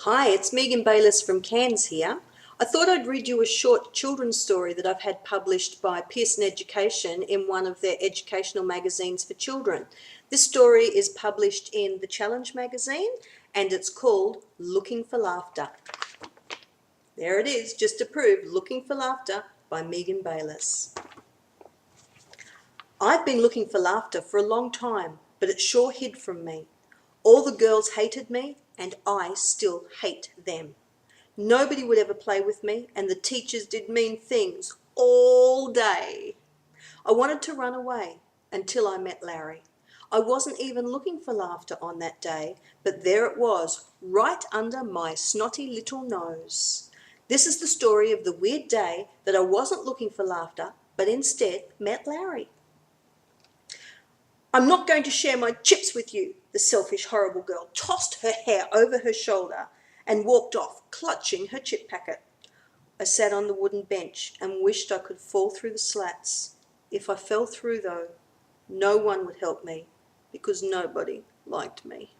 Hi, it's Megan Bayliss from Cairns here. I thought I'd read you a short children's story that I've had published by Pearson Education in one of their educational magazines for children. This story is published in the Challenge magazine and it's called Looking for Laughter. There it is, just to prove, Looking for Laughter by Megan Bayliss. I've been looking for laughter for a long time, but it sure hid from me. All the girls hated me, and I still hate them. Nobody would ever play with me, and the teachers did mean things all day. I wanted to run away until I met Larry. I wasn't even looking for laughter on that day, but there it was, right under my snotty little nose. This is the story of the weird day that I wasn't looking for laughter, but instead met Larry. "I'm not going to share my chips with you," the selfish, horrible girl tossed her hair over her shoulder and walked off, clutching her chip packet. I sat on the wooden bench and wished I could fall through the slats. If I fell through, though, no one would help me because nobody liked me.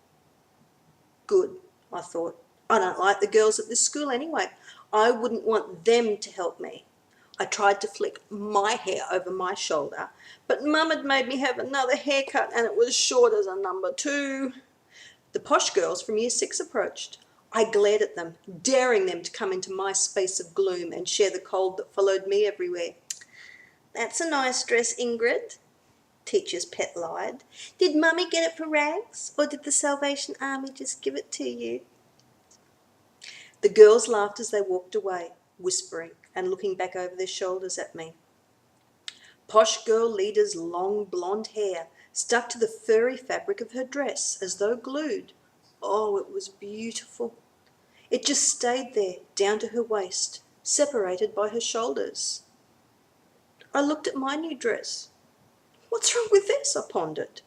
Good, I thought. I don't like the girls at this school anyway. I wouldn't want them to help me. I tried to flick my hair over my shoulder, but Mum had made me have another haircut and it was short as a number 2. The posh girls from Year 6 approached. I glared at them, daring them to come into my space of gloom and share the cold that followed me everywhere. "That's a nice dress, Ingrid," Teacher's pet lied. "Did Mummy get it for rags, or did the Salvation Army just give it to you?" The girls laughed as they walked away, whispering and looking back over their shoulders at me. Posh girl leader's long blonde hair stuck to the furry fabric of her dress as though glued. Oh, it was beautiful. It just stayed there, down to her waist, separated by her shoulders. I looked at my new dress. What's wrong with this? I pondered.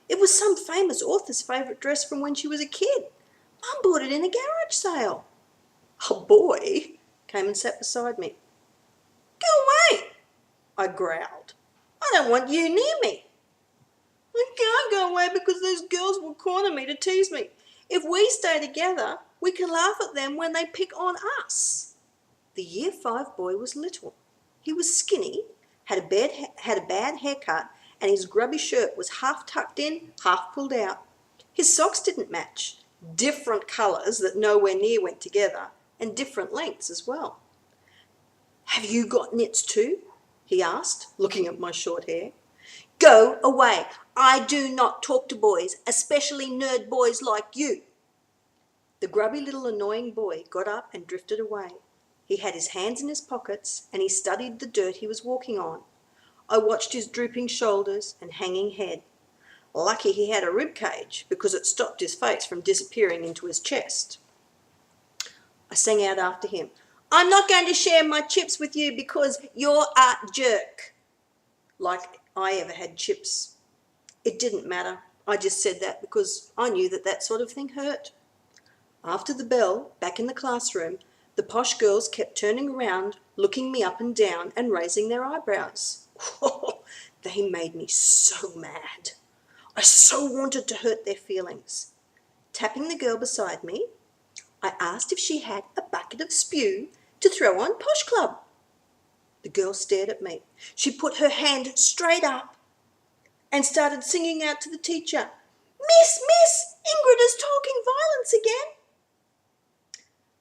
It was some famous author's favourite dress from when she was a kid. Mum bought it in a garage sale. A boy came and sat beside me. "Go away," I growled. "I don't want you near me." "I can't go away because those girls will corner me to tease me. If we stay together, we can laugh at them when they pick on us." The Year 5 boy was little. He was skinny, had a bad haircut, and his grubby shirt was half tucked in, half pulled out. His socks didn't match, different colours that nowhere near went together, and different lengths as well. "Have you got knits too?" he asked, looking at my short hair. "Go away. I do not talk to boys, especially nerd boys like you." The grubby little annoying boy got up and drifted away. He had his hands in his pockets and he studied the dirt he was walking on. I watched his drooping shoulders and hanging head. Lucky he had a rib cage because it stopped his face from disappearing into his chest. I sang out after him, "I'm not going to share my chips with you because you're a jerk." Like I ever had chips. It didn't matter. I just said that because I knew that sort of thing hurt. After the bell, back in the classroom, the posh girls kept turning around, looking me up and down and raising their eyebrows. Oh, they made me so mad. I so wanted to hurt their feelings. Tapping the girl beside me, I asked if she had a bucket of spew to throw on Posh Club. The girl stared at me. She put her hand straight up and started singing out to the teacher, Miss, Ingrid is talking violence again."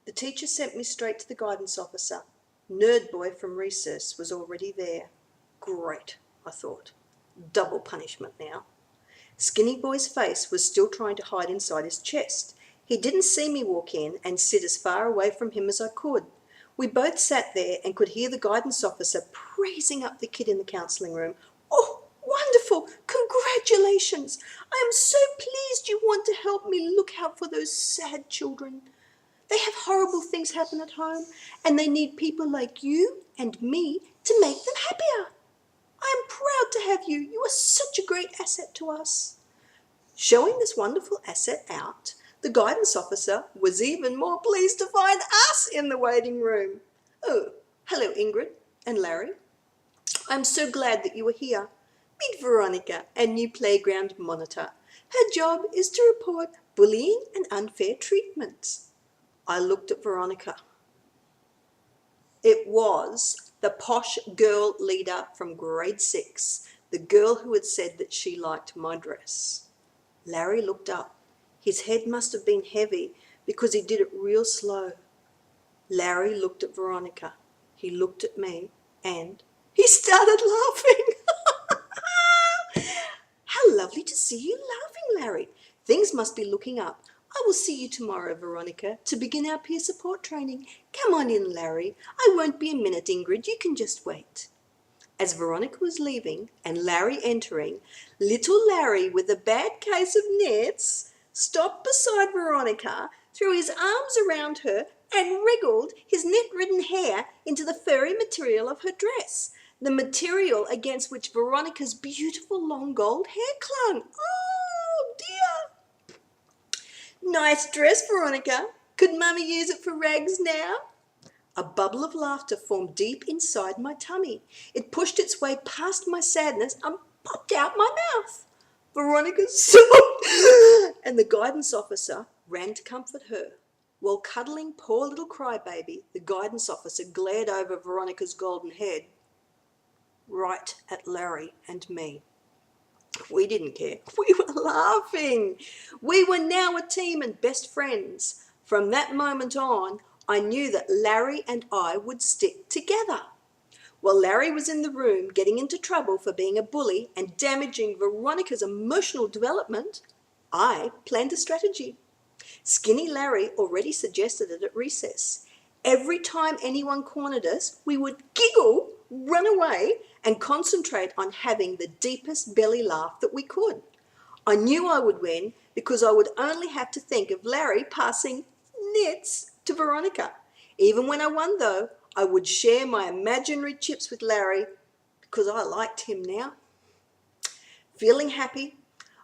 The teacher sent me straight to the guidance officer. Nerd boy from recess was already there. Great, I thought. Double punishment now. Skinny boy's face was still trying to hide inside his chest. He didn't see me walk in and sit as far away from him as I could. We both sat there and could hear the guidance officer praising up the kid in the counselling room. "Oh, wonderful! Congratulations! I am so pleased you want to help me look out for those sad children. They have horrible things happen at home and they need people like you and me to make them happier. I am proud to have you. You are such a great asset to us." Showing this wonderful asset out, the guidance officer was even more pleased to find us in the waiting room. "Oh, hello Ingrid and Larry. I'm so glad that you are here. Meet Veronica, our new playground monitor. Her job is to report bullying and unfair treatment." I looked at Veronica. It was the posh girl leader from grade 6, the girl who had said that she liked my dress. Larry looked up. His head must have been heavy because he did it real slow. Larry looked at Veronica. He looked at me and he started laughing. How lovely to see you laughing, Larry. Things must be looking up. I will see you tomorrow, Veronica, to begin our peer support training. Come on in, Larry. I won't be a minute, Ingrid. You can just wait. As Veronica was leaving and Larry entering, little Larry, with a bad case of nets, stopped beside Veronica, threw his arms around her and wriggled his net-ridden hair into the furry material of her dress, the material against which Veronica's beautiful long gold hair clung. Oh, dear! Nice dress, Veronica. Could Mummy use it for rags now? A bubble of laughter formed deep inside my tummy. It pushed its way past my sadness and popped out my mouth. Veronica sobbed, and the guidance officer ran to comfort her. While cuddling poor little crybaby, the guidance officer glared over Veronica's golden head, right at Larry and me. We didn't care. We were laughing. We were now a team and best friends. From that moment on, I knew that Larry and I would stick together. While Larry was in the room getting into trouble for being a bully and damaging Veronica's emotional development, I planned a strategy. Skinny Larry already suggested it at recess. Every time anyone cornered us, we would giggle, run away, and concentrate on having the deepest belly laugh that we could. I knew I would win because I would only have to think of Larry passing nets to Veronica. Even when I won, though, I would share my imaginary chips with Larry because I liked him now. Feeling happy,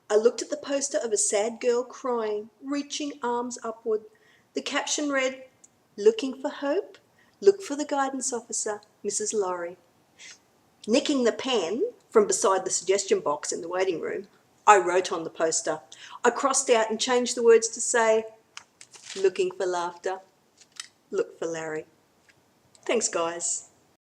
I looked at the poster of a sad girl crying, reaching arms upward. The caption read, "Looking for hope? Look for the guidance officer, Mrs. Laurie." Nicking the pen from beside the suggestion box in the waiting room, I wrote on the poster. I crossed out and changed the words to say, "Looking for laughter, look for Larry." Thanks, guys.